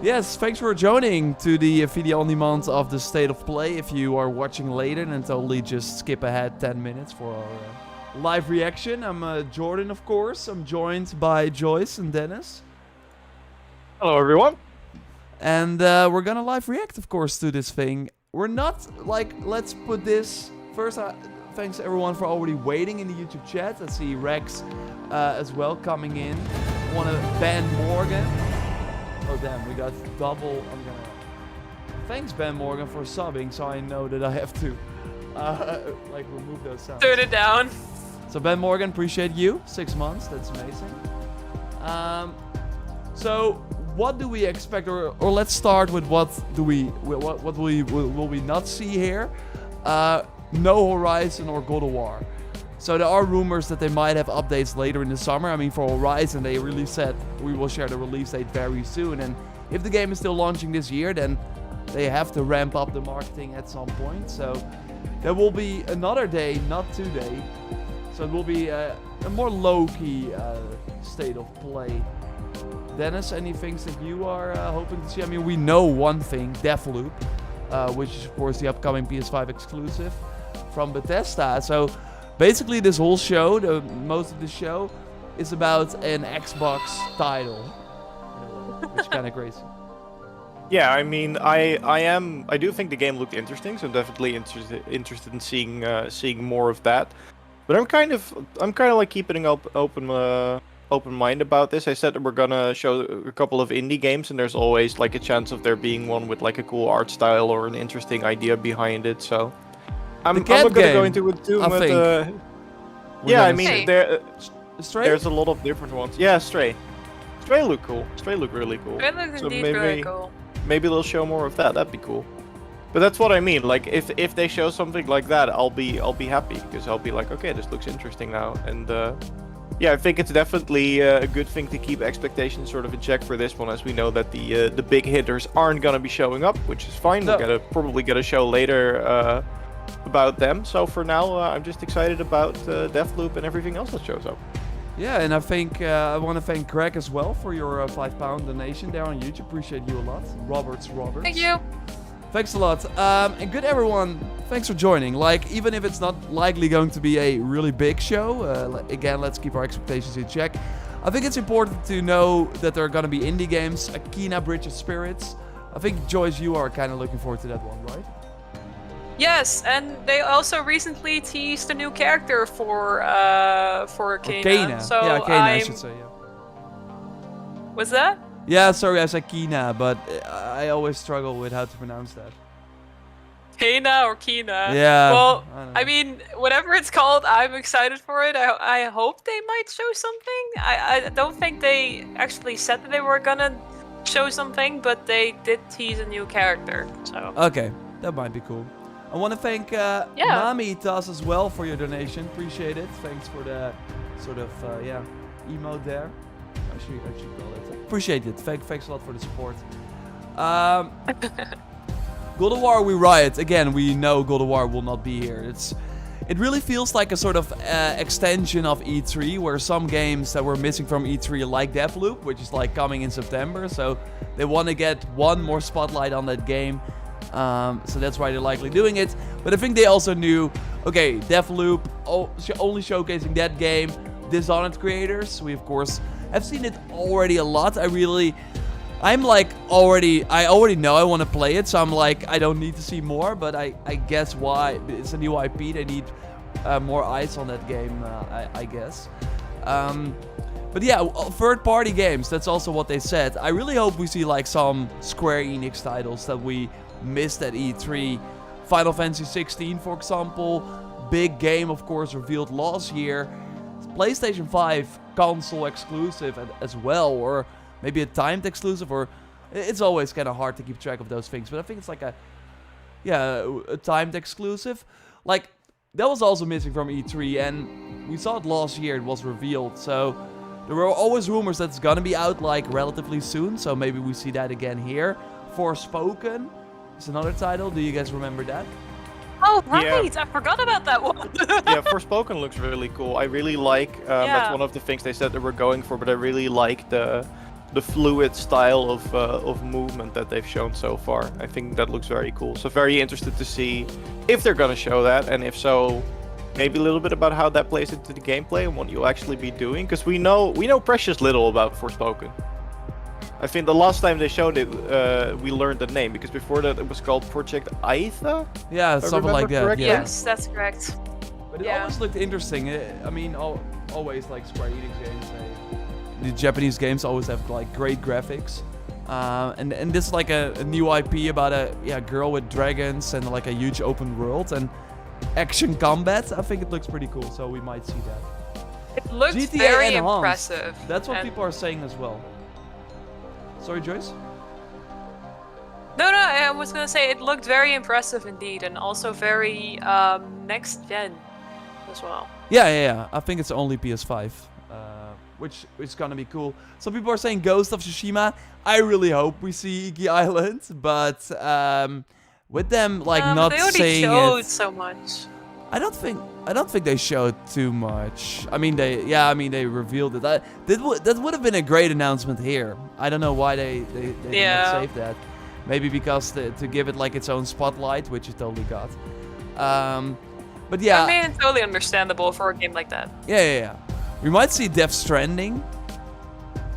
Yes, thanks for joining to the video on demand of the State of Play. If you are watching later, then totally just skip ahead 10 minutes for our live reaction. I'm Jordan, of course. I'm joined by Joyce and Dennis. Hello, everyone. And we're gonna live react, of course, to this thing. We're not, like, let's put this... First, thanks everyone for already waiting in the YouTube chat. I see Rex as well coming in. I want to ban Morgan. Oh damn, we got double. I'm gonna... Thanks Ben Morgan for subbing, so I know that I have to like remove those sounds. Turn it down. So Ben Morgan, appreciate you. 6 months, that's amazing. So what do we expect, or let's start with what will we not see here? No Horizon or God of War. So there are rumors that they might have updates later in the summer. I mean, for Horizon, they really said we will share the release date very soon. And if the game is still launching this year, then they have to ramp up the marketing at some point. So there will be another day, not 2 days. So it will be a more low-key State of Play. Dennis, any things that you are hoping to see? I mean, we know one thing, Deathloop, which is of course the upcoming PS5 exclusive from Bethesda. So basically this whole show, most of the show, is about an Xbox title, which is kind of crazy. Yeah, I mean, I do think the game looked interesting, so I'm definitely interested in seeing more of that. But I'm kind of like keeping an open mind about this. I said that we're gonna show a couple of indie games, and there's always like a chance of there being one with like a cool art style or an interesting idea behind it. So I'm not gonna go into it too much. Yeah, I mean, there's a lot of different ones. Yeah, Stray look cool. Stray look really cool. It looks So indeed maybe- really cool. Maybe they'll show more of that. That'd be cool. But that's what I mean. Like, if they show something like that, I'll be happy, because I'll be like, okay, this looks interesting now. And yeah, I think it's definitely a good thing to keep expectations sort of in check for this one, as we know that the big hitters aren't gonna be showing up, which is fine. No. We're gonna probably get a show later about them. So for now, I'm just excited about Deathloop and everything else that shows up. Yeah, and I think I want to thank Greg as well for your £5 donation there on YouTube. Appreciate you a lot. Roberts. Thank you. Thanks a lot. And good everyone, thanks for joining. Like, even if it's not likely going to be a really big show, again, let's keep our expectations in check. I think it's important to know that there are going to be indie games, Akina Bridge of Spirits. I think, Joyce, you are kind of looking forward to that one, right? Yes, and they also recently teased a new character for Kena. So yeah, Kena, I should say, yeah. What's that? Yeah, sorry, I said Kena, but I always struggle with how to pronounce that. Kena or Kena? Yeah. Well, I don't know. I mean, whatever it's called, I'm excited for it. I hope they might show something. I don't think they actually said that they were gonna show something, but they did tease a new character. So. Okay, that might be cool. I want to thank Nami Tas as well for your donation. Appreciate it. Thanks for the sort of emote there. I should call it. Appreciate it. Thanks a lot for the support. God of War, we riot again. We know God of War will not be here. It really feels like a sort of extension of E3, where some games that were missing from E3, like Deathloop, which is like coming in September, so they want to get one more spotlight on that game. So that's why they're likely doing it. But I think they also knew, okay, Deathloop, only showcasing that game. Dishonored creators, we of course have seen it already a lot. I already know I want to play it, so I'm like, I don't need to see more. But I guess why, it's a new IP, they need more eyes on that game, I guess. But yeah, third-party games, that's also what they said. I really hope we see like some Square Enix titles that we missed at E3. Final Fantasy 16, for example. Big game, of course, revealed last year. PlayStation 5 console exclusive as well, or maybe a timed exclusive, or it's always kind of hard to keep track of those things, but I think it's like a timed exclusive. Like, that was also missing from E3, and we saw it last year, it was revealed, so there were always rumors that it's gonna be out like relatively soon, so maybe we see that again here. Forspoken is another title. Do you guys remember that? Oh, right! Yeah. I forgot about that one. Yeah, Forspoken looks really cool. I really like, that's one of the things they said they were going for, but I really like the the fluid style of movement that they've shown so far. I think that looks very cool. So very interested to see if they're gonna show that, and if so, maybe a little bit about how that plays into the gameplay and what you'll actually be doing. Because we know precious little about Forspoken. I think the last time they showed it, we learned the name, because before that it was called Project Aetha. Yeah, If I something like remember that. correctly. Yeah. Yes, that's correct. But it Yeah. always looked interesting. I mean, always like Square Enix games. The Japanese games always have like great graphics. And this is like a new IP about a girl with dragons and like a huge open world and action combat. I think it looks pretty cool, so we might see that. It looked GTA very enhanced. impressive. That's what and- people are saying as well. Sorry, Joyce? No, I was gonna say it looked very impressive indeed, and also very next gen as well. Yeah. I think it's only PS5, which is gonna be cool. Some people are saying Ghost of Tsushima. I really hope we see Iki Island, but with them like But not they already saying showed it. so much. I don't think they showed too much. I mean, they revealed it. That would have been a great announcement here. I don't know why they did not save that. Maybe because to give it like its own spotlight, which it totally got. But yeah. I mean, it's totally understandable for a game like that. Yeah. We might see Death Stranding,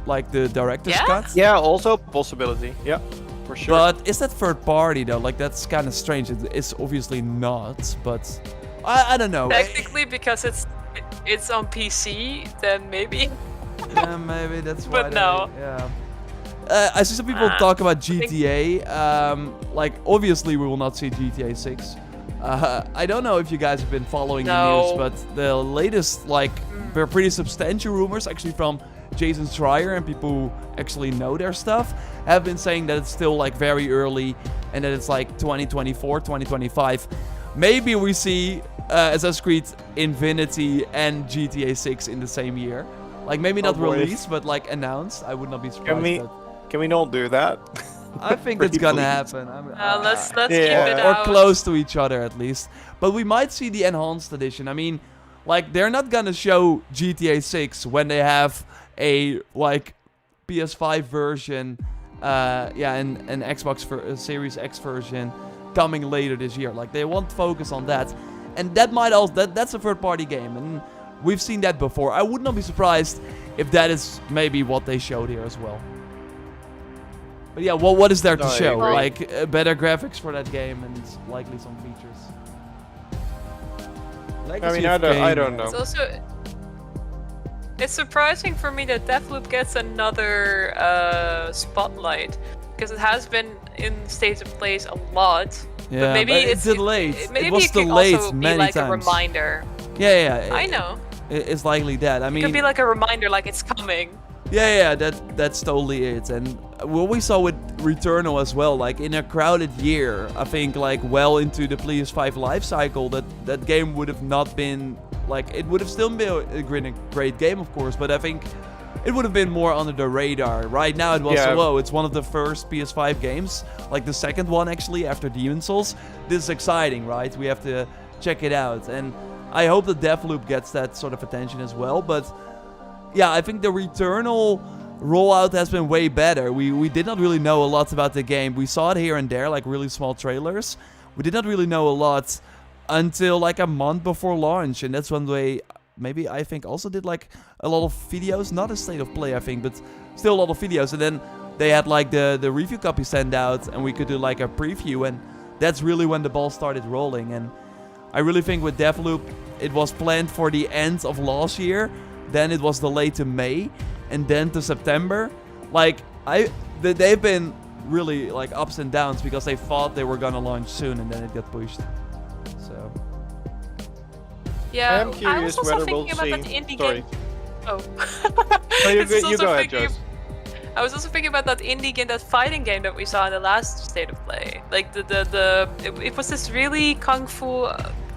like the director's Yeah? cut. Yeah, also a possibility. Yeah, for sure. But is that third party though? Like that's kind of strange. It's obviously not, but I don't know. Technically, because it's on PC, then maybe. Yeah, maybe that's why. But no. I see some people talk about think- GTA. Like obviously we will not see GTA 6. I don't know if you guys have been following the news, No. but the latest they're pretty substantial rumors actually from Jason Schreier and people who actually know their stuff have been saying that it's still like very early and that it's like 2024, 2025. Maybe we see Assassin's Creed Infinity and GTA 6 in the same year. Like maybe not boy. released, but like announced. I would not be surprised. Can we not do that? I think Pretty it's gonna please. happen. Let's Yeah. keep it or out. close to each other at least. But we might see the enhanced edition. I mean, like they're not gonna show GTA 6 when they have a like PS5 version, and an Xbox Series X version coming later this year. Like they won't focus on that, and that might also that's a third-party game, and we've seen that before. I would not be surprised if that is maybe what they showed here as well. But yeah, what is there to No, I show? agree. Like better graphics for that game and likely some features. Legacy of I Kain, don't know. It's also it's surprising for me that Deathloop gets another spotlight, because it has been in State of Plays a lot. Yeah, but maybe it's it's delayed. Maybe it was it could delayed also be many like times. a reminder. Yeah. I know. It's likely that. I It mean, could be like a reminder, like it's coming. yeah. That's totally it. And what we saw with Returnal as well, like in a crowded year, I think like well into the PS5 life cycle, that game would have not been like it would have still been a great game, of course, but I think it would have been more under the radar. Right now, it was it's one of the first PS5 games, like the second one actually after Demon's Souls. This is exciting, right? We have to check it out, and I hope that Deathloop gets that sort of attention as well. But yeah, I think the Returnal rollout has been way better. We did not really know a lot about the game. We saw it here and there, like really small trailers. We did not really know a lot until like a month before launch, and that's when they maybe I think also did like a lot of videos, not a state of play I think, but still a lot of videos. And then they had like the review copy sent out, and we could do like a preview, and that's really when the ball started rolling. And I really think with Deathloop, it was planned for the end of last year, then it was delayed to May, and then to September. Like they've been really like ups and downs because they thought they were gonna launch soon, and then it got pushed. So Yeah, I am curious was also whether we'll thinking about see. that indie Sorry. game. Oh. No, you It's go- you also go ahead, thinking- Joyce. I was also thinking about that indie game, that fighting game that we saw in the last State of Play. Like it was this really kung fu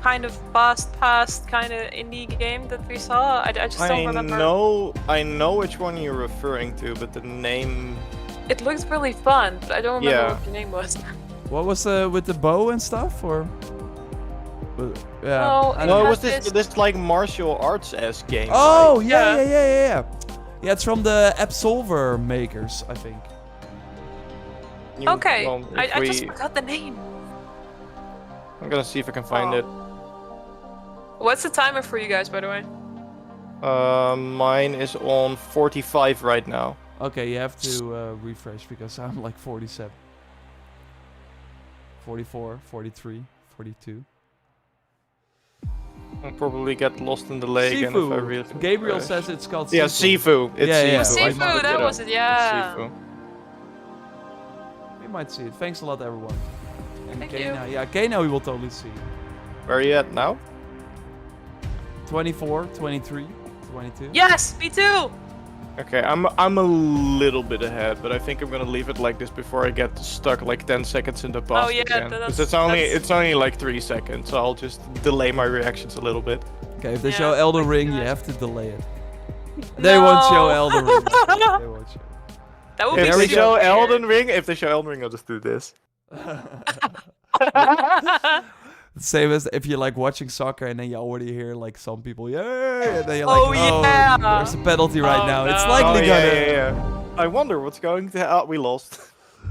kind of fast-paced kind of indie game that we saw. I just don't remember. I know which one you're referring to, but the name. It looked really fun, but I don't remember Yeah. what the name was. what was with the bow and stuff, or? Yeah. No, I No, don't it know. was has this like martial arts-esque game. Oh right? yeah. Yeah, it's from the Absolver makers, I think. Okay, Well, if I just we- forgot the name. I'm gonna see if I can find it. What's the timer for you guys, by the way? Mine is on 45 right now. Okay, you have to refresh because I'm like 47. 44, 43, 42. I'll probably get lost in the lake again if I Sifu. really. Gabriel says it's called Yeah, Sifu. Sifu. It's Yeah, yeah. Sifu. I Sifu, looked that it was up. it, yeah. Sifu. We might see it. Thanks a lot, everyone. And Thank Kena, you. yeah, Kena we will totally see. Where are you at now? 24, 23, 22. Yes, me too! Okay, I'm a little bit ahead, but I think I'm gonna leave it like this before I get stuck like 10 seconds in the past yeah, again. that's- 'Cause it's only like 3 seconds, so I'll just delay my reactions a little bit. Okay, if they Yeah, show Elden thank Ring, you you guys. have to delay it. They won't show No. Elden Ring. They won't show. That would If be they super show weird. Elden Ring, I'll just do this. Same as if you're like watching soccer and then you already hear like some people, yay, and then you're like, Oh, yeah. there's a penalty right Oh, now. It's no. likely yeah, gonna. yeah. I wonder what's going to. We lost.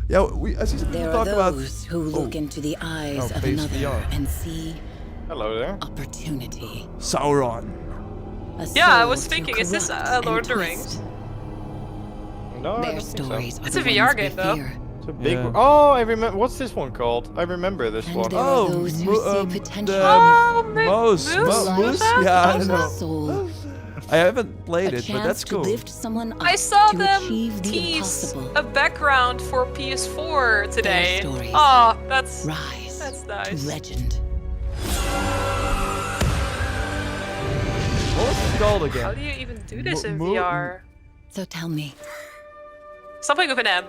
Yeah, we. I see some people There are talk about. those who look into the eyes Oh, of face another VR. and see Hello there. opportunity. Sauron. A Yeah, I soul was to thinking, is this, corrupt Lord and of the Rings? twist. No, I Their don't think so. stories are It's the a VR ones we game, though. fear. It's a big. Yeah. Oh, I remember. What's this one called? I remember this And one. there Oh, are those who see potential. Oh, Moose. Moose? Yeah, I Of know. a soul. I haven't played A it, but chance that's to cool. lift someone up I saw to them achieve the tease impossible. a background for PS4 today. stories. Oh, that's Rise nice. to legend. What was it called How again? do you even do this in Mo- VR? So tell me, Something with an M.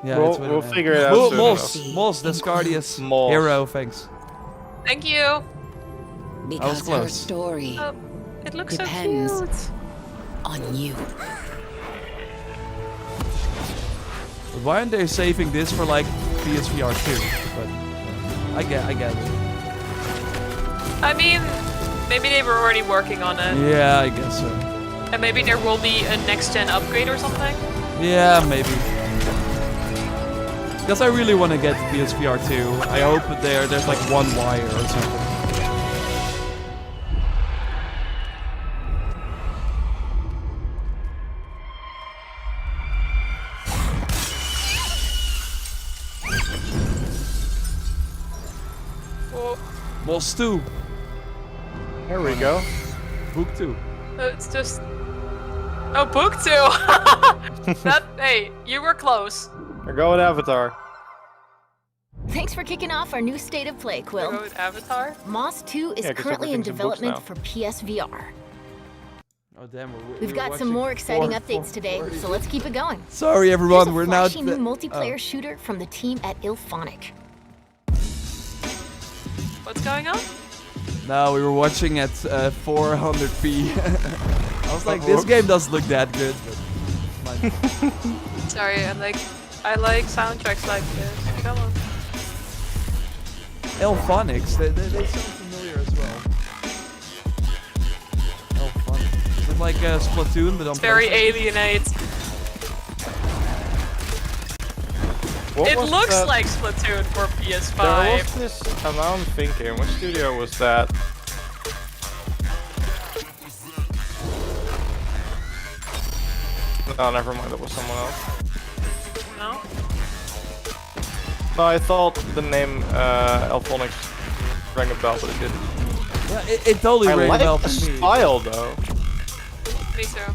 Yeah, We'll- it's with we'll an M. figure it out soon Moss, Descardius, Moss. hero, thanks. Thank you. because her close. story Oh, it looks Depends. so cute. on you. But why aren't they saving this for like PSVR 2? But I get it. I mean, maybe they were already working on it. Yeah, I guess so. And maybe there will be a next-gen upgrade or something. Yeah, maybe. Because I really want to get the PSVR 2. I hope that there's like one wire or something. Oh, Boss 2. There we go. Book 2. it's just... Oh, book 2! Hey, you were close. I go with Avatar. Thanks for kicking off our new State of Play, Go Quill. with Avatar. Moss 2 is Yeah, 'cause currently in everything's in books development now. for PSVR. Oh damn, We've got some more exciting updates today, so let's keep it going. Sorry Here's everyone, a we're now... flashy new multiplayer shooter from the team at Ilphonic. What's going on? No, we were watching at 400p. I was like, this game doesn't look that good, but... fine. Sorry, I like soundtracks like this. Come on. Elphonics, they sound familiar as well. Elphonics. Is it like Splatoon, but on It's very PlayStation? alienate. What It was looks that? like Splatoon for There PS5. was this. Now I'm thinking, what studio was that? No, never mind. That was someone else. No? No, I thought the name Elphonics rang a bell, but it didn't. Yeah, it totally I rang a like bell the for me. style though. Me too.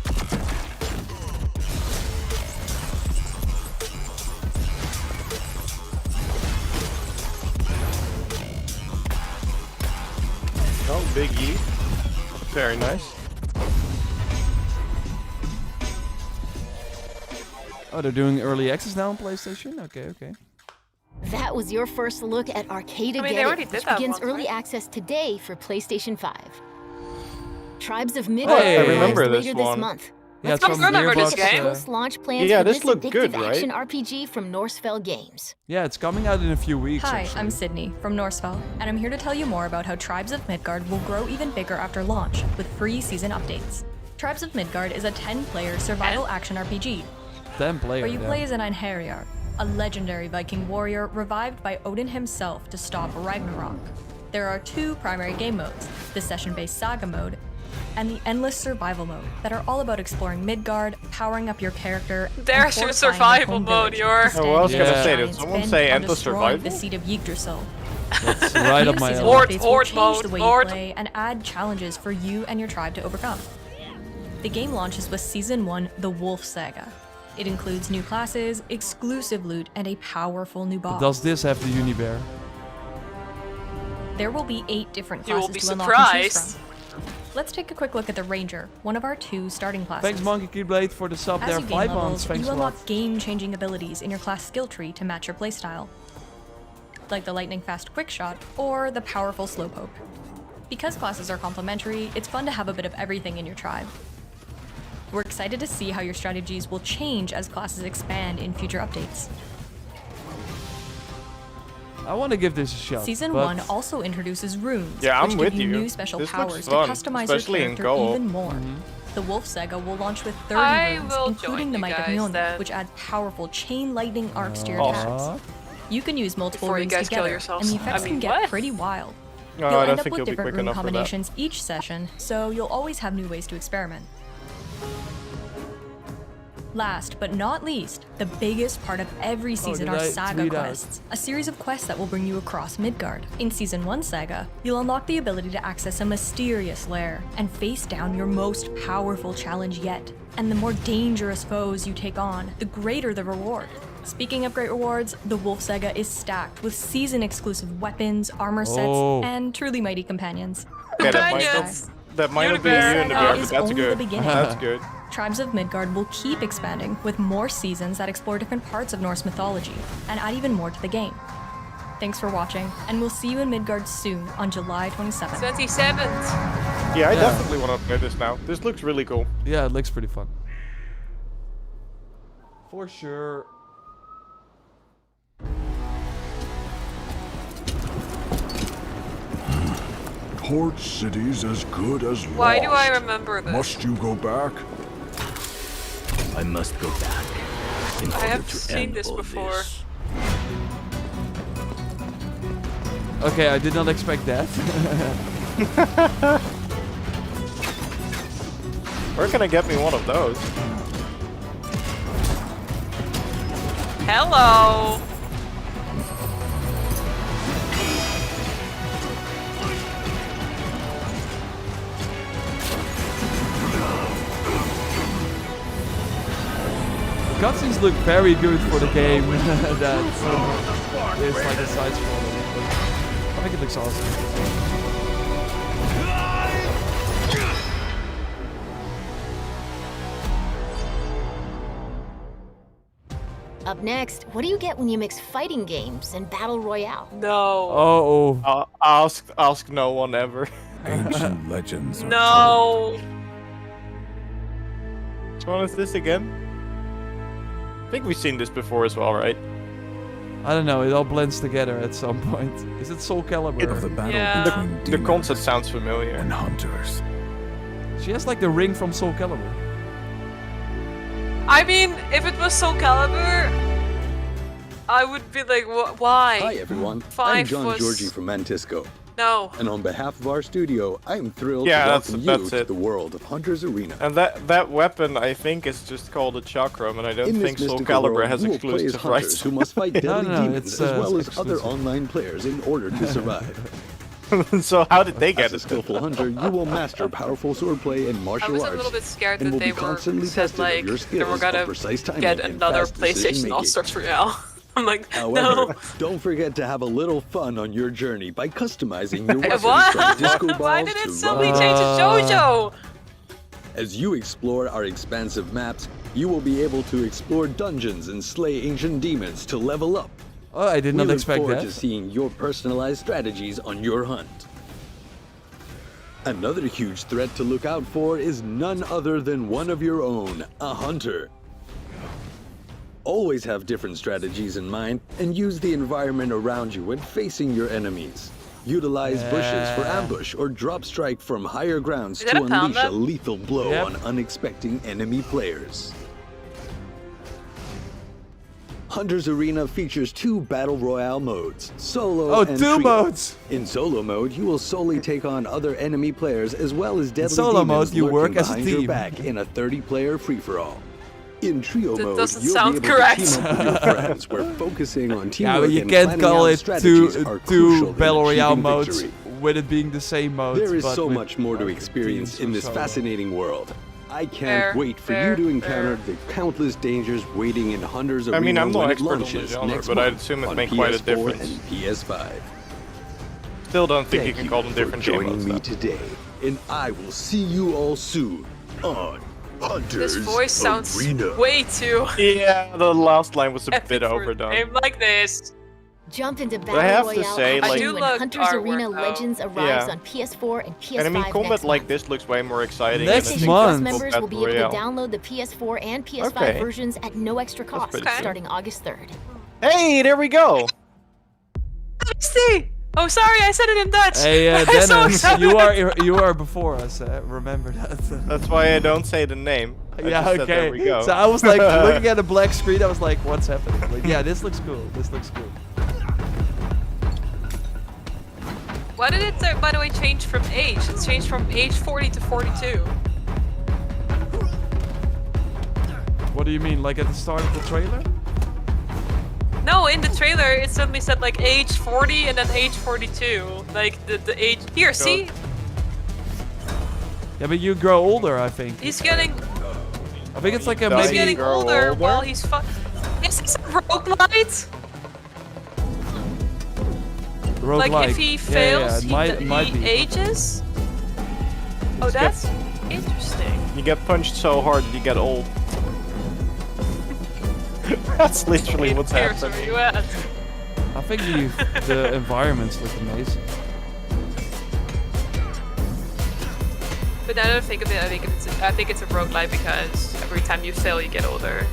Oh, Big E. Very nice. Oh, they're doing early access now on PlayStation? Okay. That was your first look at Arcade I mean, they already Again, did which that begins once, early right? access today for PlayStation 5. Tribes of Midgard Hey. I remember arrives this later this one. month. Yeah, it's I from remember this Gearbox, game. Post-launch plans Yeah, for this this looked addictive good, right? action RPG from Norsefell Games. Yeah, it's coming out in a few weeks. Hi, actually. I'm Sydney from Norsefell, and I'm here to tell you more about how Tribes of Midgard will grow even bigger after launch with free season updates. Tribes of Midgard is a 10-player survival action RPG 10 player. where you yeah. play as an Einherjar, a legendary Viking warrior revived by Odin himself to stop Ragnarok. There are 2 primary game modes, the session-based Saga mode and the endless survival mode that are all about exploring Midgard, powering up your character, and There's your fortifying survival home mode, village your- to stand Oh, well, I was gonna against say, did giants someone bent say on endless destroying the survival? seat of Yggdrasil. That's right up New my season alley. Horde- updates will Horde change mode, the way Horde. you play and add challenges for you and your tribe to overcome. The game launches with Season 1, The Wolf Saga. It includes new classes, exclusive loot, and a powerful new boss. Does this have the Unibear? There will be 8 different You will classes be to unlock and choose surprised. from. Let's take a quick look at the Ranger, one of our 2 starting classes. Thanks, Monkey Keyblade, for the sub As there. you gain 5 levels, months. Thanks you a lot. unlock game-changing abilities in your class skill tree to match your playstyle, like the lightning fast quick shot or the powerful slowpoke. Because classes are complementary, it's fun to have a bit of everything in your tribe. We're excited to see how your strategies will change as classes expand in future updates. I want to give this a shot. Season but 1 also introduces runes, Yeah, I'm which with give you you. new special This looks powers to fun, customize especially your in character co-op. even more. The Wolf Saga will launch with 30 I runes, will including join the you Might of guys Mjolnir, then. which adds powerful chain lightning arcs to your Awesome. attacks. You can use multiple Before you runes guys kill together, yourselves. and the effects I mean, can get what? pretty wild. No, You'll I end don't up think with you'll be different quick rune enough for that. combinations each session, so you'll always have new ways to experiment. Last but not least, the biggest part of every season did are I Saga tweet out? quests, a series of quests that will bring you across Midgard. In Season 1 Saga, you'll unlock the ability to access a mysterious lair and face down your most powerful challenge yet. And the more dangerous foes you take on, the greater the reward. Speaking of great rewards, the Wolf Saga is stacked with season-exclusive weapons, armor sets, Oh. and truly mighty companions. Okay, Companions. that might not be a Unibear. Unibear, That but is that's only good. the beginning. That's good. Tribes of Midgard will keep expanding with more seasons that explore different parts of Norse mythology and add even more to the game. Thanks for watching, and we'll see you in Midgard soon on July 27th. 27th. Yeah, I Yeah. definitely want to play this now. This looks really cool. yeah, it looks pretty fun. For sure. Port City's as good as Why do I lost. remember this? Must you go back? I must go back in I order have to seen end this all before. this. Okay, I did not expect that. Where can I get me one of those? Hello. The cutscenes look very good for the game. That is like a side scroller. I think it looks awesome. Up next, what do you get when you mix fighting games and battle royale? No. Oh, Ask no one ever. Ancient legends. are No. Which one is this again? I think we've seen this before as well, right? I don't know. It all blends together at some point. Is it Soul told of the Calibur? battle Yeah. between The demons concept sounds familiar. and hunters. She has like the ring from Soul Calibur. I mean, if it was Soul Calibur, I would be like, why? Hi everyone, Five I'm John was- Georgie from Mantisco, No. and on behalf of our studio, I am thrilled Yeah, to that's- welcome that's you to it. the world of Hunter's Arena. And that weapon, I think, is just called a chakram, and I don't In think this Soul mystical Calibur world, has you will play as exclusive hunters rights. who must fight deadly no, demons it's, as well it's as other exclusive. online players in order to survive. So how did they get As a it? skillful hunter, you will master powerful swordplay and I martial was a arts, little bit scared and that will they be were constantly said tested like of your they were skills gonna of precise timing get and another fast PlayStation decision-making. All-Stars Royale. I'm like, However, no. don't forget to have a little fun on your journey by customizing your weapons What? from disco balls Why did to it suddenly rubber change to JoJo? As you explore our expansive maps, you will be able to explore dungeons and slay ancient demons to level up. Oh, I did We not look expect forward that. to seeing your personalized strategies on your hunt. Another huge threat to look out for is none other than one of your own, a hunter. Always have different strategies in mind and use the environment around you when facing your enemies. Utilize bushes for ambush or drop strike from higher grounds Is that to a pound unleash a up? lethal blow Yep. on unexpected enemy players. Hunter's Arena features 2 battle royale modes, solo Oh, and 2 trio. modes! In solo mode, you will solely take on other enemy players as well as deadly solo demons mode, you lurking work as a behind your team. back in a 30-player free-for-all. In trio That mode, doesn't you'll sound be able correct. to team up with your friends, where focusing on Yeah, teamwork but you and can't planning call out it strategies two are crucial in battle royale achieving modes victory. with it being the same mode. There is but so with much more to other experience teams in or this solo. fascinating world. I can't Fair, wait for fair, you to encounter fair. the countless dangers waiting in Hunter's I Arena mean, I'm no when it expert on the launches genre, next but I'd month assume it on make quite a PS4 difference. and PS5. Still don't think you Thank can call them for different game joining modes. me though. today, and I will see you all soon on Hunter's This voice sounds Arena. way too Yeah, the last line was a epic bit for a overdone. game like this. Jump into I Battle have to Royale say, action like- I do when love Hunter's artwork, Arena though. Legends arrives Yeah. on PS4 and PS5 And I mean, combat next like month. this looks way more exciting. Next than PlayStation a month. Plus typical members Battle will be able Royale. to download the PS4 and PS5 Okay. versions at no extra cost, pretty cool. starting August 3rd. Hey, there we go. See? Oh, sorry, I said it in Dutch. Hey, I'm so Dennis, excited. you are before us. Remember that. That's why I don't say the name. I Yeah, just said, okay. there we go. So I was like looking at a black screen. I was like, "What's happening?" Like, yeah, this looks cool. This looks cool. Why did it, by the way, change from age? It changed from age 40 to 42. What do you mean? Like at the start of the trailer? No, in the trailer it suddenly said like age 40 and then age 42. Like the age. Here, see? Yeah, but you grow older, I think. He's getting I think it's like a He's he's maybe. getting grow older older? while he's Is this a roguelite? Like roguelike. if he Yeah, fails, yeah, it might he be. ages? Oh, that's interesting. You get punched so hard that you get old. That's literally what's Here's happening. where you at. I think the environments look amazing. But now that I think of it, I think it's a roguelite because every time you fail, you get older.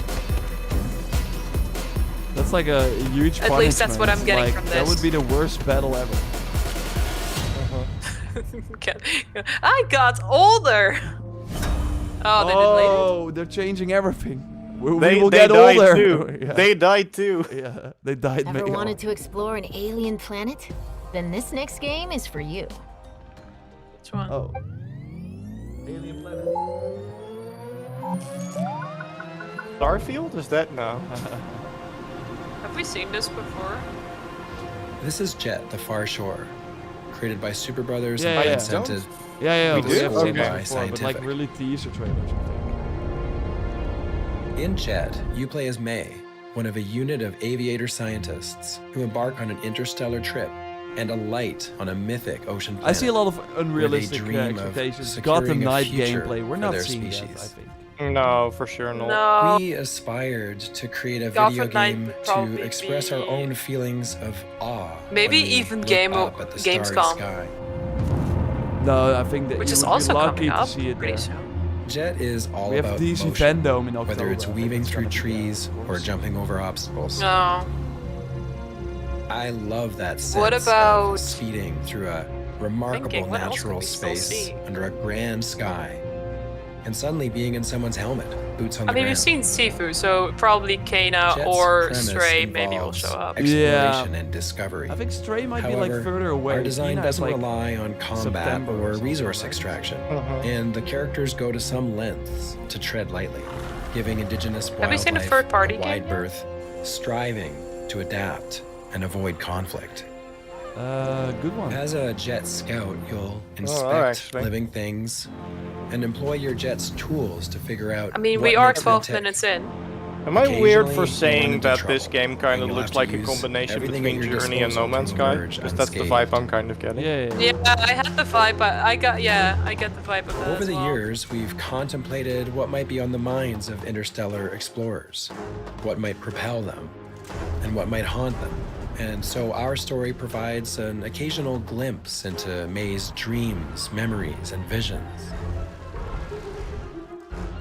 That's like a huge At least that's what I'm punishment. getting Like, from That this. would be the worst battle ever. I got older. Oh, they did later. Oh, they're changing everything. We They will get died older. too. Yeah. They died too. Yeah, they died. Ever mega wanted old. to explore an alien planet? Then this next game is for you. Which one? Oh. Alien planet. Starfield? Is that no? Have we seen this before? This is Jet, the Far Shore, created by Super Brothers Yeah, and yeah. incented. Yeah, We we have did? seen Okay. that before, but like Scientific. really teaser trailers, I think. In Jet, you play as May, one of a unit of aviator scientists who embark on an interstellar trip and alight on a mythic ocean planet. I see a lot of unrealistic dream of expectations. securing Gotham a Knight future gameplay. We're for not their seeing that, I species. think. No, for sure not. No. We aspired to create a Gotham video Knight game would to probably express our be- own feelings of awe. Maybe when we even look Game- up at the starry Gamescom. sky. No, I think that Which you is would also be lucky coming up to see it pretty there. soon. Jet is all We have about DC motion, Fandom in October. whether it's I think weaving it's through gonna be there, trees of or course. jumping over obstacles. No. I love that sense What about of speeding through a remarkable thinking, what else natural could we still space see? under a grand sky, and suddenly being in someone's helmet, boots on the I mean, ground. we've seen Sifu, so probably Kana Jet's or premise Stray maybe will involves show up. Exploration and discovery. I think Stray might However, be like further away. our design Kina is, doesn't like, rely on combat September or or something, resource right? extraction, Uh-huh. and the characters go to some lengths to tread lightly, giving indigenous Have you seen a wildlife third-party a game wide yet? berth, striving to adapt and avoid conflict. Good one. As a jet scout, you'll inspect actually. living things and employ your jet's tools to figure out. I mean, what we are makes them 12 tick. minutes in. Am I weird Occasionally, for you saying run into that trouble, this game kind and of you'll looks have like to a use combination everything between at your Journey and No disposal Man's to Sky? emerge Because that's the unscathed. vibe I'm kind of getting. Yeah. Yeah, I had the vibe, but I get the vibe of that Over as the well. years, we've contemplated what might be on the minds of interstellar explorers, what might propel them, and what might haunt them. And so our story provides an occasional glimpse into May's dreams, memories, and visions.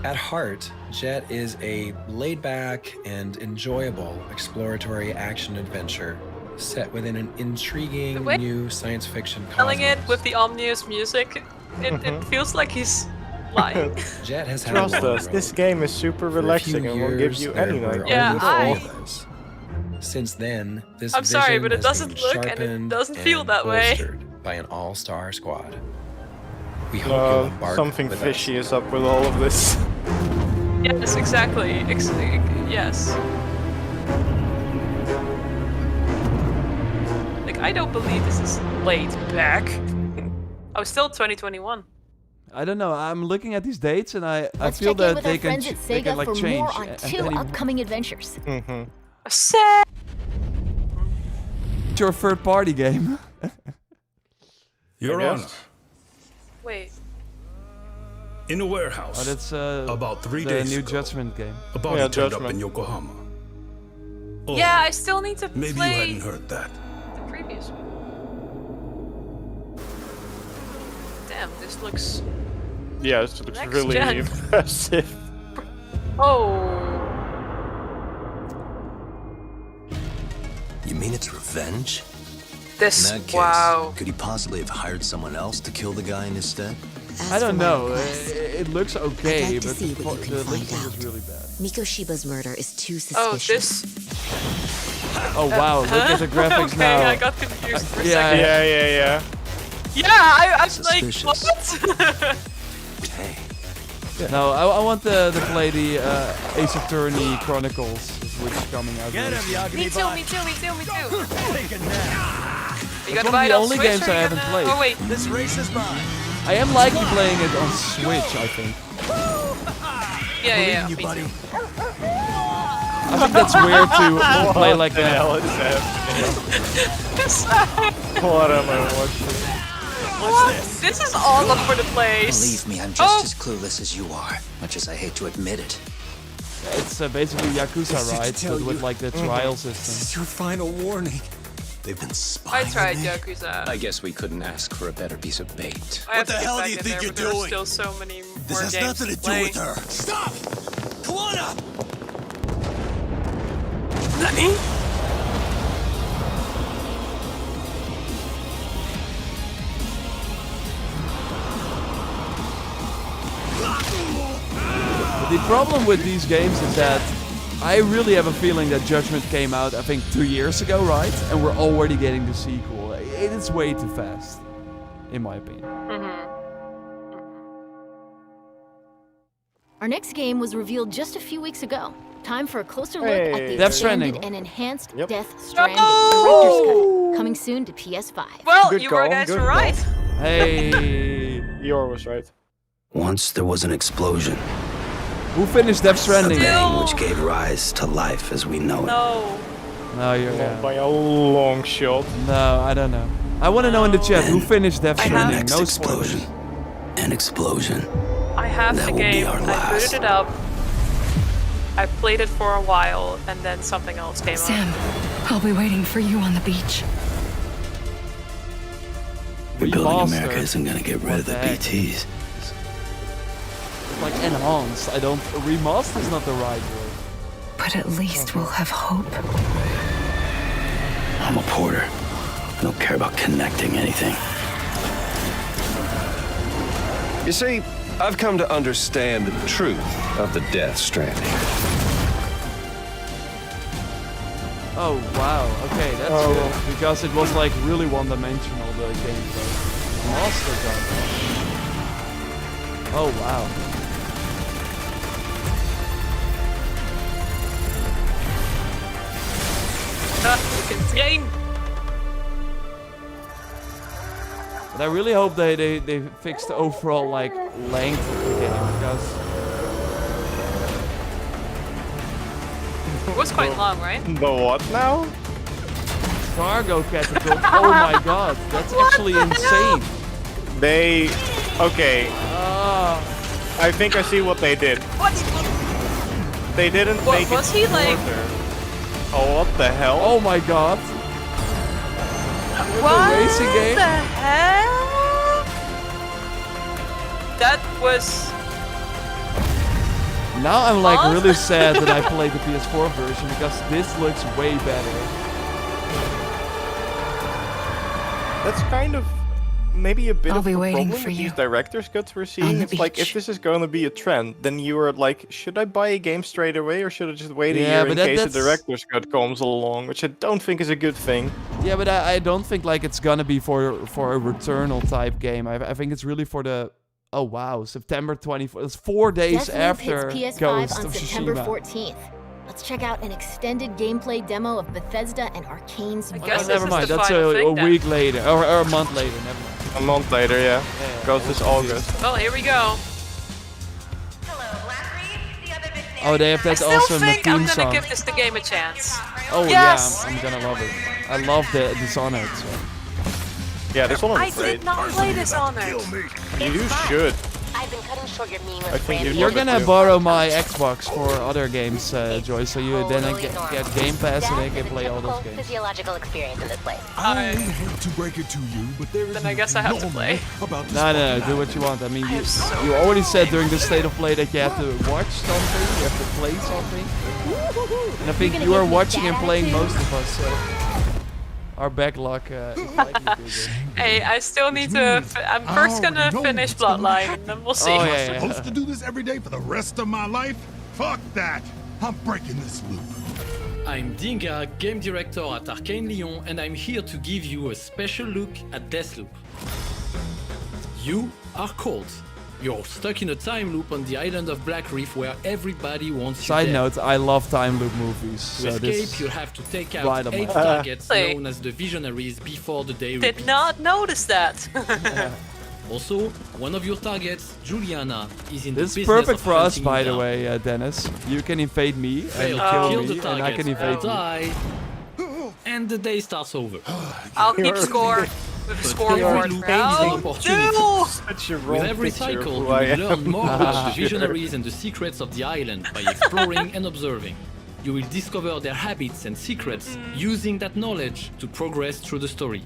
At heart, Jet is a laid-back and enjoyable exploratory action-adventure set within an intriguing The way- new science fiction Telling it cosmos. with the ominous music, it feels like he's lying. Jet has had Trust a long us, this road. game is super For a relaxing few and will give years, you there any were night. Yeah, only I- four of us. Since then, this I'm sorry, vision but it has doesn't been look and it sharpened doesn't feel and that way. bolstered by an all-star squad. We hope you'll embark Something with fishy us. is up with all of this. Yes, exactly. Yes. Like, I don't believe this is laid back. Oh, still 2021. I don't know. I'm looking at these dates and I Let's feel check in that with they our can friends at they Sega can like for change. more on at 2 any- upcoming adventures. Mm-hmm. Sad. It's your third party game. Your I Honor, guess. Wait. in a warehouse. Oh, that's About 3 the days new ago, Judgment game. a body Yeah, turned up Judgment. in Yokohama. Oh, Yeah, I still need to maybe you play hadn't heard that. the previous one. Damn, this looks. Yeah, it looks Next really gen. impressive. Oh. You mean it's revenge? This. In that case, Wow. could he possibly have hired someone else to kill the guy in his stead? I don't know. It looks okay, I'd like to but see the, what you can the find link out. was really bad. Mikoshiba's murder is too Oh, suspicious. this. Oh wow! Look at the graphics okay, now. I got confused for a Yeah, second. Yeah. Yeah, I'm like, Suspicious. what? Hey, No, I want to play the Ace Attorney Chronicles, which is coming out. really soon. Me too, me too, me too, me too. You It's gotta one buy of it the on only Switch games or I you haven't gonna- played. Oh wait, this race is mine. I am liking playing it on Switch. I think. yeah. You, Me buddy. too. I think that's weird to play like What the that. hell is happening? What am I watching? What? This is all over the place. Believe me, I'm just Oh. as clueless as you are, much as I hate to admit it. It's basically Yakuza, right? But with like the trial system. Your final warning. They've been I spying tried on me. Yakuza. I guess we couldn't ask for a better piece of bait. I have the to get hell do back you in think there, you're but there are doing? still so many This more has games nothing to do play. with her. Stop! Come on up! Nani? But the problem with these games is that I really have a feeling that Judgment came out, I think, 2 years ago, right? And we're already getting the sequel. It is way too fast, in my opinion. Our next game was revealed just a few weeks ago. Time for a closer look at Hey. the Death expanded Stranding. and enhanced Yep. Death Stranding No! Director's Cut, coming soon to PS5. Well, Good you call, guys good were right. Hey, Yor was right. Once there was an explosion, who finished Death Stranding? Still- which gave rise to life as we know it. No. No, you're Not by a long shot. No, I don't know. I want to know in the chat who finished Death I have- Stranding. Next No spoilers. explosion. An explosion. I have That the will be game. our I last. booted it up. I played it for a while, and then something else came Sam, up. I'll be waiting for you on the beach. Rebuilding Remastered. America isn't gonna get rid of the What the heck? BTs. Like enhanced. I don't. Remastered is not the right word. But at least we'll have hope. I'm a porter. I don't care about connecting anything. You see, I've come to understand the truth of the Death Stranding. Oh wow. Okay, that's good because it was like really one-dimensional the gameplay. Master Gun. Oh wow. You can train. But I really hope they fix the overall like length of the game because It was quite long, right? The what now? cargo catapult. Oh my god, that's actually insane. They... Okay, Ah, I think I see what they did. They didn't What, make was it he, like- shorter. Oh, what the hell? oh my god. What The racing game. the hell? That was... Now I'm like What? really sad that I played the PS4 version because this looks way better. that's kind of maybe a bit I'll of be a waiting problem for with you these director's cuts we're on seeing. the It's like, if beach. this is going to be a trend, then you are like, should I buy a game straight away or should I just wait a Yeah, year but in that- case a that's- director's cut comes along, which I don't think is a good thing. Yeah, but I don't think like it's gonna be for a Returnal type game. I think it's really for the. Oh wow, September 24th. It's 4 days Deathloop after hits PS5 Ghost on of September Tsushima. 14th. Let's check out an extended gameplay demo of Bethesda and Arcane's I Oh, guess never this mind. is the That's final a thing then. week later or a month later. Never mind. A month later, yeah. Yeah, Ghost I is was August. Well, here we go. Oh, they have I that still awesome think I'm theme gonna song. give this the game a chance. Oh Yes! yeah, I'm gonna love it. I love the Dishonored. So. Yeah, this one I I'm afraid. did not play Dishonored. You should. I've been cutting short your meaningless I think You're love it gonna too. borrow my Xbox for other games, Joy. So you then Totally get normal. Game Pass and I Death can is a play all those typical games. physiological experience in this place. I hate to break it to you, but there is Then I guess I have to play. about this No, fucking do what you want. I mean, I have so you already said during the state of play that you have to watch something, you have to play something. And I think gonna you are hit me watching with and that playing attitude? most of us, so our backlog is slightly bigger. Hey, I still need to. I'm first gonna finish Bloodline, and then we'll see. Oh, Am I yeah, supposed to do this every day for the rest of my life? Fuck that! I'm breaking this loop. I'm Dinga, game director at Arcane Lyon, and I'm here to give you a special look at Deathloop. You are Colt. You're stuck in a time loop on the island of Black Reef where everybody wants you Side dead. note, I love time loop movies. To So escape, this you'll have to take out right on 8 my- targets Really? known as the Visionaries before the day Did repeats. not notice that. Also, one of your targets, Juliana, is in This is the business perfect of for us, hunting by you the down. way, Dennis. You can invade me and Fail to kill kill me, the and I target, can invade you. die, and the day starts over. I'll keep score with a scoreboard. loop How is an opportunity. do? Such a With wrong every picture of cycle, who you I will learn am. more about the Visionaries and the secrets of the island by exploring and observing. You will discover their habits and secrets, using that knowledge to progress through the story.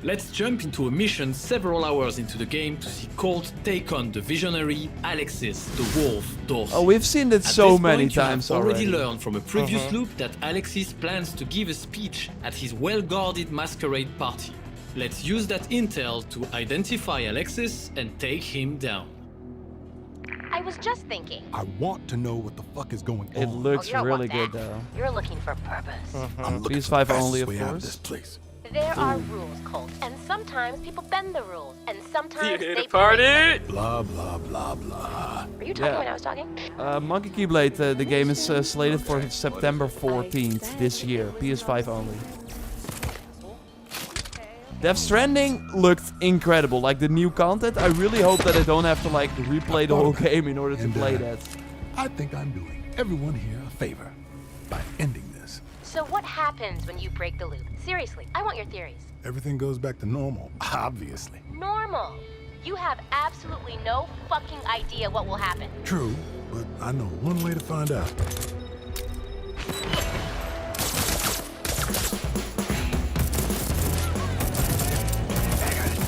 Let's jump into a mission several hours into the game to see Colt take on the Visionary, Alexis, the Wolf, Dorsey. Oh, we've seen it At so this many point, you have times already already. learned from a previous loop that Alexis plans to give a speech at his well-guarded masquerade party. Let's use that intel to identify Alexis and take him down. I was just thinking. I want to know what the fuck is going on. It looks you don't really want good that. though. You're looking for purpose. I'm looking PS5 for the fastest only, of way out course. this place. There are rules, Colt, and sometimes people bend the rules, and sometimes You they hate a party? Blah blah blah blah. Were you talking Yeah. when I was talking? Monkey Keyblade, the game is slated for September 14th this year, PS5 only. Death Stranding looked incredible, like the new content. I really hope that I don't have to like replay the whole game in order to And, play that. I think I'm doing everyone here a favor by ending this. So what happens when you break the loop? Seriously, I want your theories. Everything goes back to normal, obviously. Normal. You have absolutely no fucking idea what will happen. True, but I know one way to find out.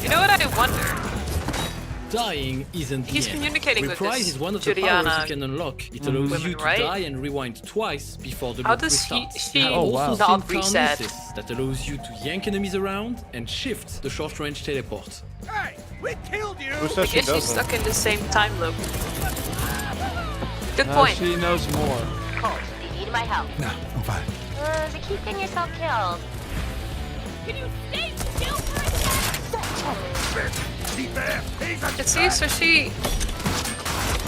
You know what I wonder? Dying isn't He's the end. communicating with Reprise this is one of the Juliana powers you can unlock. It allows women, you to right? die and rewind twice before the How loop does he- restarts. she You have Oh, wow. also not seen reset? Carnesis that allows you to yank enemies around and shift the short-range teleport. Who says she Is she doesn't? stuck in the same time loop? Good No, point. she knows more. Colt, do you need my help? Nah, I'm fine. To keep getting yourself killed. Can you stay still for a second? It seems so she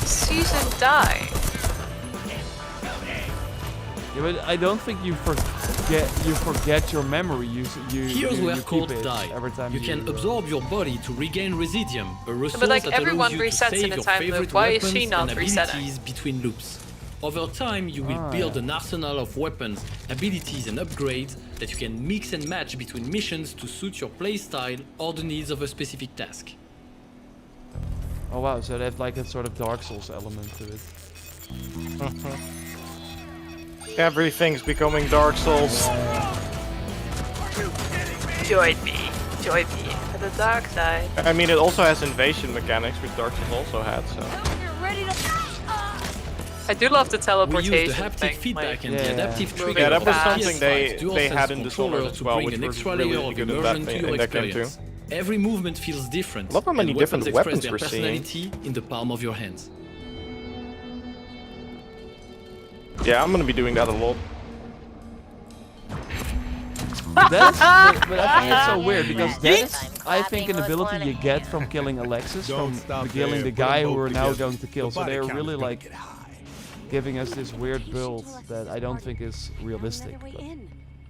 sees him die. Yeah, but I don't think you forget your memory. Here's where you keep Colt it die. every time You can absorb your body to regain Residium, a resource But like that everyone allows you to resets in save a your time loop, favorite why is weapons she not and resetting? abilities between loops. Over time, you will Ah, build yeah. an arsenal of weapons, abilities and upgrades that you can mix and match between missions to suit your playstyle or the needs of a specific task. Oh wow, so they have like a sort of Dark Souls element to it. Everything's becoming Dark Souls. Join me to the dark side. I mean, it also has invasion mechanics, which Dark Souls also had, so... I do love the We teleportation use the haptic thing. feedback and Yeah. the adaptive Moving trigger Yeah, that of was the something PS5 they DualSense had in controller Dishonored as to well, bring which an was extra really layer of good in immersion that to your game too. experience. Every movement feels different. Love how many and different express weapons their we're seeing. personality in the palm of your hands. Yeah, I'm gonna be doing that a lot. That's, but I think it's so weird because that is, I think, an ability you get from killing Alexis, from killing the guy who we're now going to kill. So they're really like giving us this weird build that I don't think is realistic. But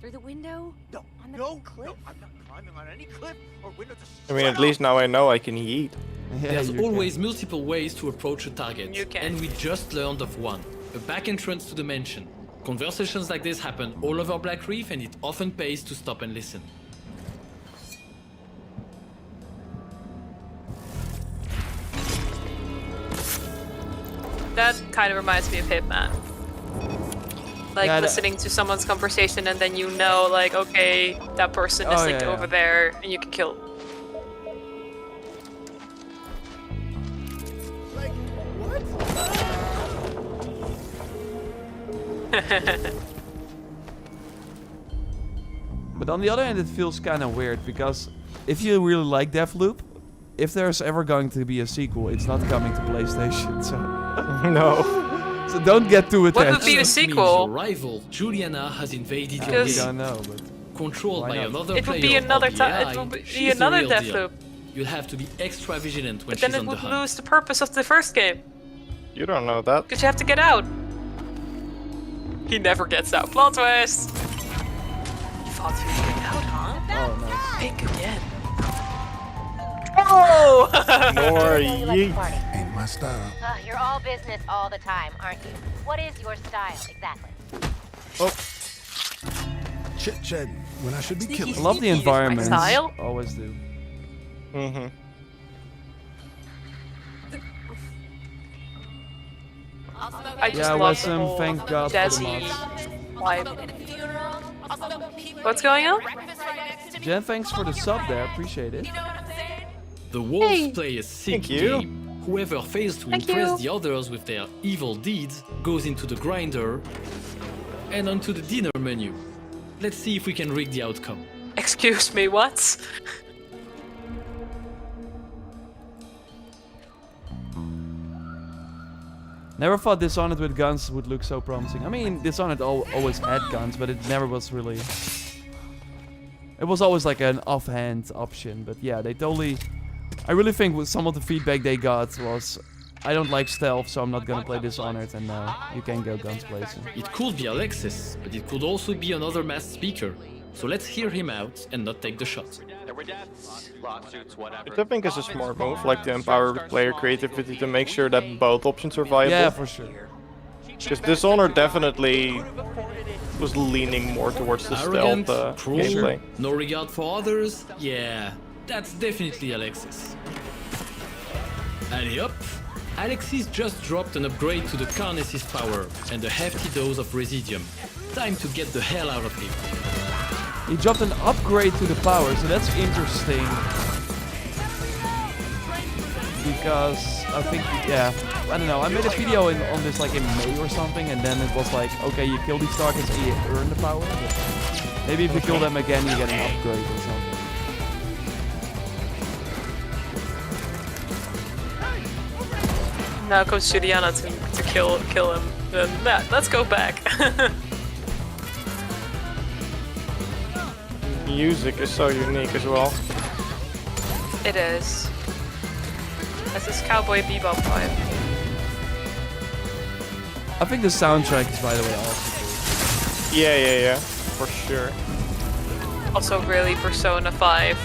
Through the window? No, on the cliff? No, I'm not climbing on any cliff or window. I mean, at least now I know I can yeet. yeah, There's you always multiple ways to approach a target, You can. and we just learned of one, a back entrance to the mansion. Conversations like this happen all over Black Reef, and it often pays to stop and listen. That kind of reminds me of Hitman. Like Yeah, listening to someone's conversation and then you know, like, okay, that person is Oh, like yeah, over yeah. there, and you can kill. But on the other hand, it feels kind of weird because if you really like Deathloop, if there's ever going to be a sequel, it's not coming to PlayStation. So No. so don't get too What attached. would be the Means sequel? your rival, Juliana, has invaded your We Because- game. don't know, but Controlled Why by not? another It would player be another of the time. AI, It would be she's the another real deal. Deathloop. You'll have to be extra vigilant when But then she's it on the would hunt. lose the purpose of the first game. You don't know that. Because you have to get out. He never gets out. Plot twist. You thought you would get out, huh? oh no. Think again. Oh! More You like to yeet. party. Ain't my style. You're all business all the time, aren't you? What is your style exactly? Chit-chatting when I should be I killing. love the environment. style. Always do. Mm-hmm. I just Yeah, love Wesam, the whole thank God for the jazzy mods. vibe. What's going on? Jen, thanks for the sub there. Appreciate it. The wolves Hey. play a sick Thank you. game. Whoever fails to Thank impress you. the others with their evil deeds goes into the grinder and onto the dinner menu. Let's see if we can rig the outcome. Excuse me, what? Never thought Dishonored with guns would look so promising. I mean, Dishonored always had guns, but it never was really... It was always like an offhand option, but yeah, they totally... I really think with some of the feedback they got was... I don't like stealth, so I'm not gonna play Dishonored, and you can go guns blazing. It could be Alexis, but it could also be another masked speaker. So let's hear him out and not take the shot. Which I think is a smart move, like to empower player creativity to make sure that both options are viable. Yeah, for sure. Because Dishonored definitely was leaning more towards the Arrogant, stealth cruel, gameplay. no regard for others? Yeah, that's definitely Alexis. Allez up! Alexis just dropped an upgrade to the Carnes's power and a hefty dose of Residium. Time to get the hell out of here. He dropped an upgrade to the power, so that's interesting. Because I think, yeah, I don't know. I made a video on this like in May or something, and then it was like, okay, you kill these targets and you earn the power. But maybe if you kill them again, you get an upgrade or something. Now comes Juliana to kill him. Then let's go back. Music is so unique as well. It is. That's this Cowboy Bebop vibe. I think the soundtrack is, by the way, awesome. Yeah, for sure. Also really Persona 5.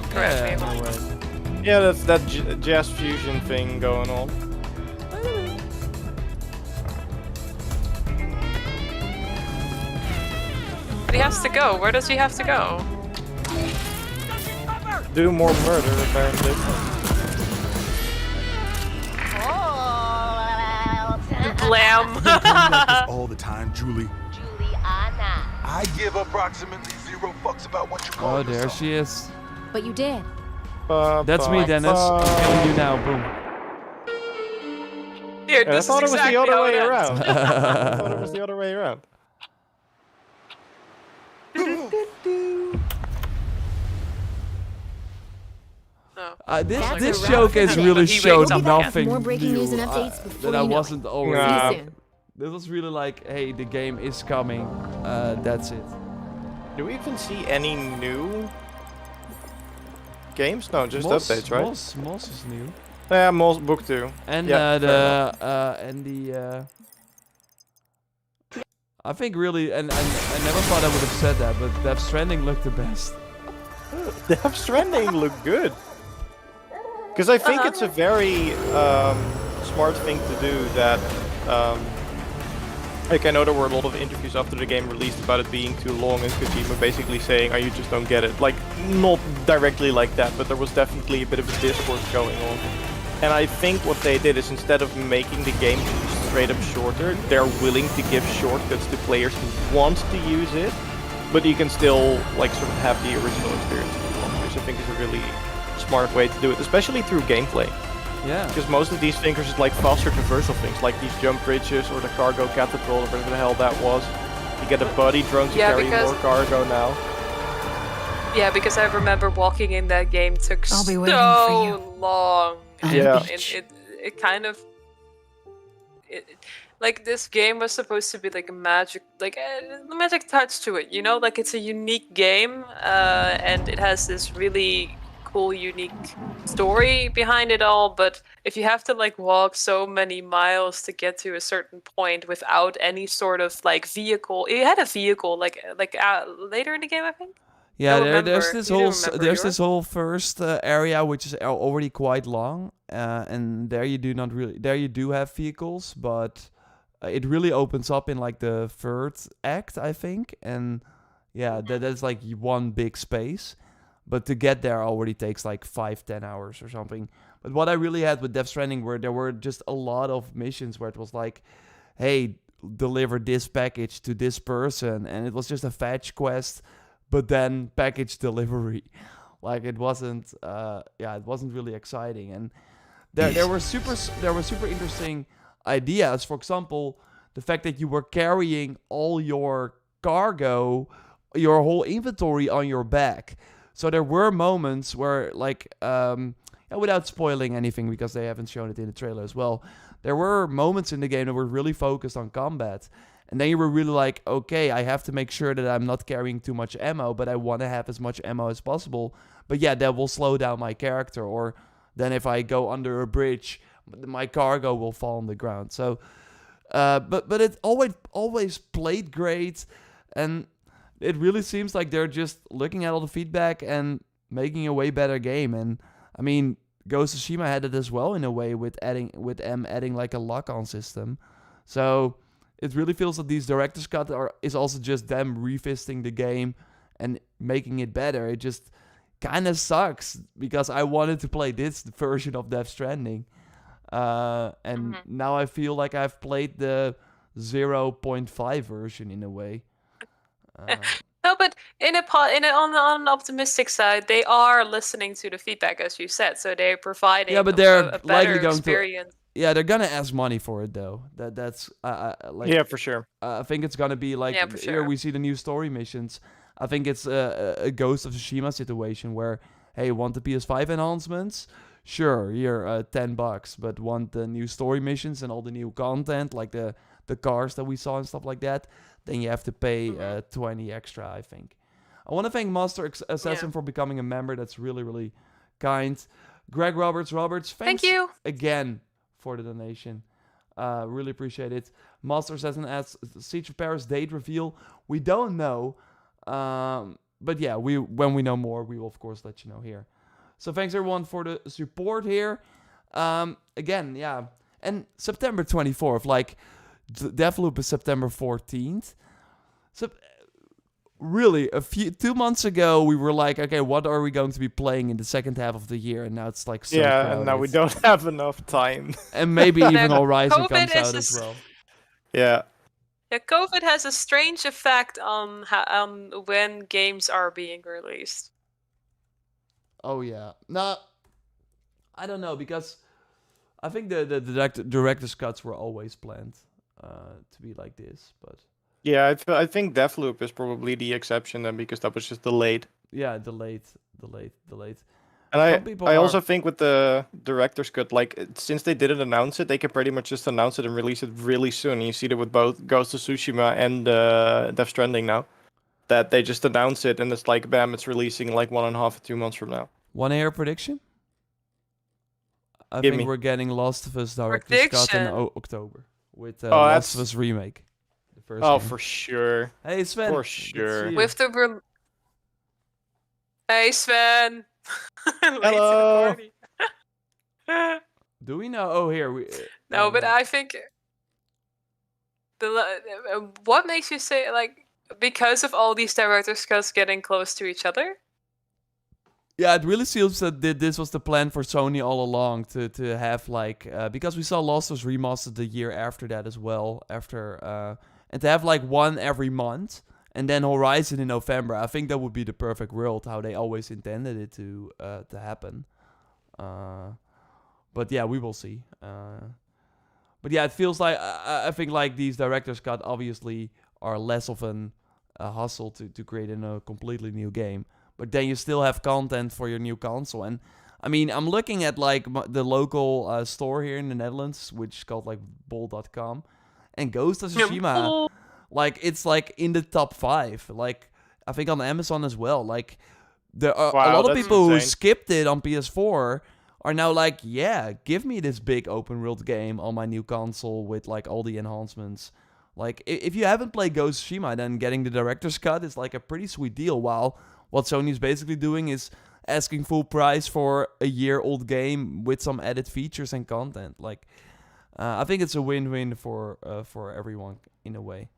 Correct me if I'm no wrong. way. Yeah, that's that jazz fusion thing going on. But he has to go. Where does he have to go? Do more murder, apparently. Blam. All the time, Julie. Juliana. I give approximately 0 fucks about what you call Oh, there she is. But you did. That's me, Dennis. I'm killing you now. Boom. Here, I this thought is it was exactly the other how way it ends. around. I thought it was the other way around. That's This a showcase wrap. really He showed wakes up again. nothing More breaking new news and updates before that I you know wasn't it. already. See Nah. you soon. This was really like, hey, the game is coming. That's it. Do we even see any new games? No, just Moss, updates, right? Moss is new. Yeah, Moss Book 2. And Yeah, fair I think really, and I never thought I would have said that, but Death Stranding looked the best. Death Stranding looked good. Because I think it's a very smart thing to do that... like, I know there were a lot of interviews after the game released about it being too long and Kojima basically saying, oh, you just don't get it. Like, not directly like that, but there was definitely a bit of a discourse going on. And I think what they did is instead of making the game straight up shorter, they're willing to give shortcuts to players who want to use it, but you can still, like, sort of have the original experience if you want, which I think is a really smart way to do it, especially through gameplay. Yeah. Because most of these things are just like faster traversal things, like these jump bridges or the cargo catapult or whatever the hell that was. You get a buddy drone to carry more cargo now. Yeah, because I remember walking in that game took I'll be so waiting for you. long. Yeah. It kind of... like, this game was supposed to be like a magic touch to it, you know? Like, it's a unique game, and it has this really cool, unique story behind it all, but if you have to, like, walk so many miles to get to a certain point without any sort of, like, vehicle... It had a vehicle, like later in the game, I think? Yeah, Don't there's remember. this You whole don't remember, there's Jor? this whole first area which is already quite long, and there you do have vehicles, but it really opens up in like the third act, I think, and yeah, that's like one big space, but to get there already takes like 5-10 hours or something. But what I really had with Death Stranding were there were just a lot of missions where it was like, hey, deliver this package to this person, and it was just a fetch quest. But then package delivery, like it wasn't really exciting, and there were super interesting ideas. For example, the fact that you were carrying all your cargo, your whole inventory on your back. So there were moments where, like, without spoiling anything because they haven't shown it in the trailer as well, there were moments in the game that were really focused on combat. And then you were really like, okay, I have to make sure that I'm not carrying too much ammo, but I want to have as much ammo as possible. But yeah, that will slow down my character. Or then if I go under a bridge, my cargo will fall on the ground. So, but it always played great. And it really seems like they're just looking at all the feedback and making a way better game. And I mean, Ghost of Tsushima had it as well in a way with adding like a lock-on system. So it really feels that these director's cut is also just them revisiting the game and making it better. It just kind of sucks because I wanted to play this version of Death Stranding. And now I feel like I've played the 0.5 version in a way. No, but on an optimistic side, they are listening to the feedback, as you said, so they're providing Yeah, but they're a better likely going experience. Yeah, they're gonna ask money for it though. That's like, yeah, for sure. I think it's gonna be like, Yeah, for here sure. we see the new story missions. I think it's a Ghost of Tsushima situation where, hey, want the PS5 enhancements? Sure, here $10, but want the new story missions and all the new content like the cars that we saw and stuff like that? Then you have to pay 20 extra, I think. I want to thank Master Assassin for becoming a member. That's really, really kind. Greg Roberts, thanks Thank you again for the donation. Really appreciate it. Master Assassin asks, Siege of Paris date reveal. We don't know. But yeah, when we know more, we will of course let you know here. So thanks everyone for the support here. Again, yeah. And September 24th, like Deathloop is September 14th. So really, 2 months ago, we were like, okay, what are we going to be playing in the second half of the year? And now it's like so crowded. And now we don't have enough time. And maybe even Horizon COVID comes out as well. Yeah. Yeah, COVID has a strange effect on when games are being released. Oh yeah. No, I don't know, because I think the director's cuts were always planned to be like this, but yeah, I think Deathloop is probably the exception then, because that was just delayed. Yeah, delayed. And some people I are. also think with the director's cut, like since they didn't announce it, they can pretty much just announce it and release it really soon. You see that with both Ghost of Tsushima and Death Stranding now, that they just announce it and it's like bam, it's releasing like 1.5 or 2 months from now. Want to hear a prediction? I Give think me. we're getting Last of Us director's cut in Prediction. October with Oh, Last of that's- Us remake. The first Oh, game. for sure. Hey Sven. For good to see sure. you. With the Hey Sven. Late Hello. to the party. Do we know? Oh, here we. No, but I think what makes you say like because of all these director's cuts getting close to each other? Yeah, it really seems that this was the plan for Sony all along to have like because we saw Lost was remastered the year after that as well and to have like one every month and then Horizon in November. I think that would be the perfect world how they always intended it to happen. But yeah, we will see. But yeah, it feels like I think like these directors cut obviously are less of an hustle to create in a completely new game. But then you still have content for your new console. And I mean, I'm looking at like the local store here in the Netherlands, which is called like bol.com. And Ghost of Tsushima, like it's like in the top 5. Like I think on Amazon as well. Like there are a lot of that's people who insane. skipped it on PS4 are now like, yeah, give me this big open world game on my new console with like all the enhancements. Like if you haven't played Ghost of Tsushima, then getting the director's cut is like a pretty sweet deal. While what Sony's basically doing is asking full price for a year-old game with some added features and content. Like, I think it's a win-win for everyone in a way.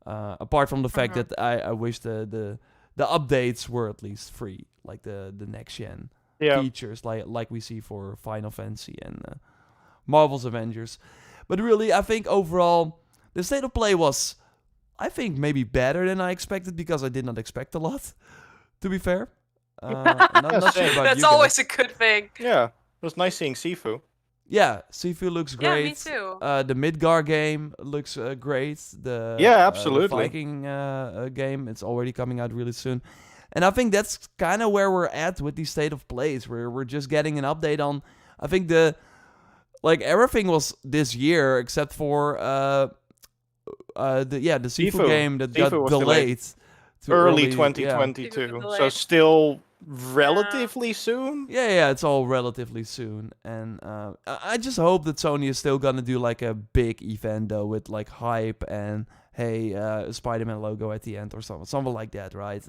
Apart from the fact that I wish the updates were at least free, like the next gen features, like we see for Final Fantasy and Marvel's Avengers. But really, I think overall the state of play was, I think, maybe better than I expected because I did not expect a lot. To be fair, not sure about That's you always guys. a good thing. Yeah, it was nice seeing Sifu. Yeah, Sifu looks Yeah, great. me too. The Midgar game looks great. The Yeah, absolutely. the Viking game, it's already coming out really soon. And I think that's kind of where we're at with the state of plays, where we're just getting an update on. I think everything was this year except for the Sifu Sifu. game that Sifu got was delayed. to Early yeah. 2022. So still relatively soon. Yeah, it's all relatively soon, and I just hope that Sony is still gonna do like a big event though with like hype and hey, a Spider-Man logo at the end or something like that, right?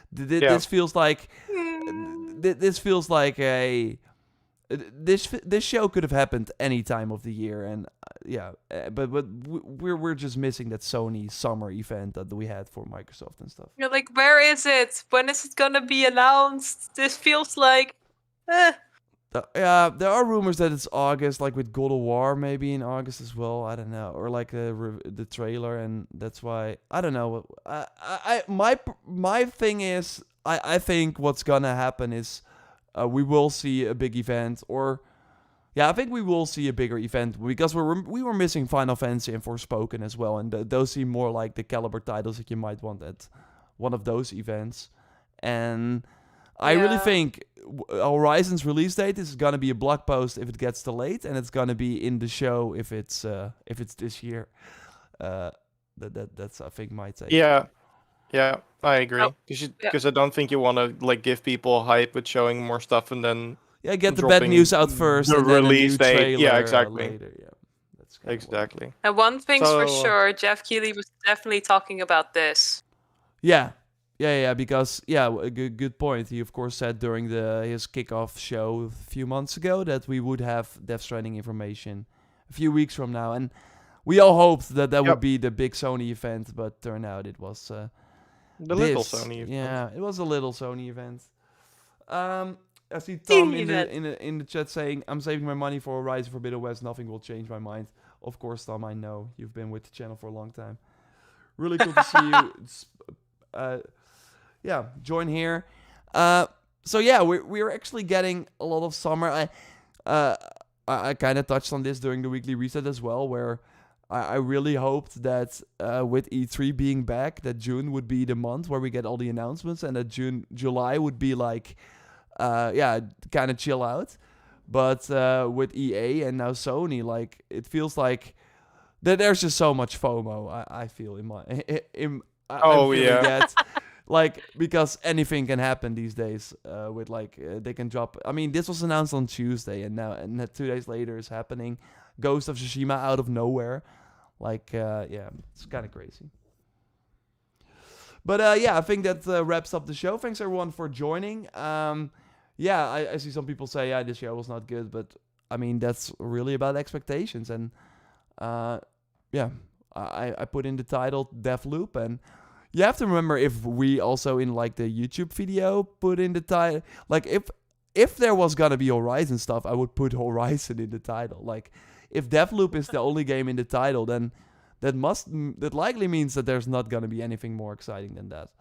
This feels like this feels like a this show could have happened any time of the year, and but we're just missing that Sony summer event that we had for Microsoft and stuff. You're like, where is it? When is it gonna be announced? This feels like, there are rumors that it's August, like with God of War, maybe in August as well. I don't know, or like the trailer, and that's why I don't know. My thing is, I think what's gonna happen is we will see a big event, or I think we will see a bigger event because we were missing Final Fantasy and Forspoken as well, and those seem more like the caliber titles that you might want at one of those events. And I really think Horizon's release date is gonna be a blog post if it gets delayed, and it's gonna be in the show if it's this year. That's I think my take. Yeah, I agree. Because I don't think you want to like give people hype with showing more stuff and then get the bad news out first, the and then release a new date. trailer Yeah, exactly. Later. Yeah, that's exactly. And one thing's for So- sure, Jeff Keighley was definitely talking about this. Yeah, because a good point. He of course said during his kickoff show a few months ago that we would have Death Stranding information a few weeks from now, and we all hoped that would be the big Sony event, but turned out it was the little Sony event. Yeah, it was a little Sony event. I see Tom in the chat saying, "I'm saving my money for Horizon Forbidden West. Nothing will change my mind." Of course, Tom, I know you've been with the channel for a long time. Really cool to see you. It's, join here. So yeah, we're actually getting a lot of summer. I kind of touched on this during the weekly reset as well, where I really hoped that with E3 being back, that June would be the month where we get all the announcements, and that July would be like kind of chill out. But with EA and now Sony, like it feels like that there's just so much FOMO. I feel in my I'm feeling that. Like, because anything can happen these days with, like, they can drop... I mean, this was announced on Tuesday, and 2 days later is happening. Ghost of Tsushima out of nowhere. Like, it's kind of crazy. But, I think that wraps up the show. Thanks, everyone, for joining. I see some people say, this show was not good, but, I mean, that's really about expectations. And, I put in the title Deathloop, and... You have to remember, if we also in like the YouTube video put in the title, like if there was gonna be Horizon stuff, I would put Horizon in the title. Like if Deathloop is the only game in the title, then that likely means that there's not gonna be anything more exciting than that.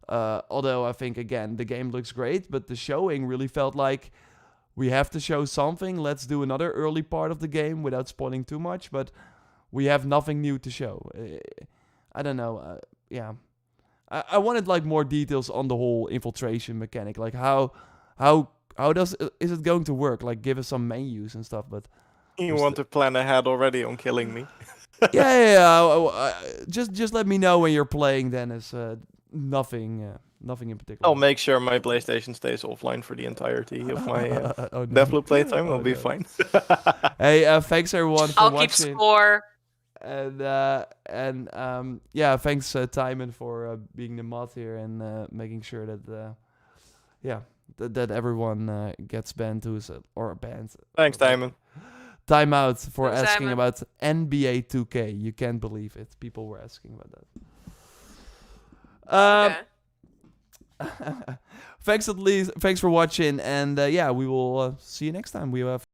Although I think again the game looks great, but the showing really felt like we have to show something. Let's do another early part of the game without spoiling too much, but we have nothing new to show. I don't know. I wanted like more details on the whole infiltration mechanic, like how is it going to work? Like give us some menus and stuff. But you want to plan ahead already on killing me? Just let me know when you're playing. Then is nothing in particular. I'll make sure my PlayStation stays offline for the entirety of my Deathloop playtime. Will be fine. Hey, thanks everyone for I'll watching. keep score. And thanks Timon for being the mod here and making sure that that everyone gets banned or banned. Thanks, Timon. Time out for Thanks, asking Timon. about NBA 2K. You can't believe it. People were asking about that. Thanks for watching, and we will see you next time. We have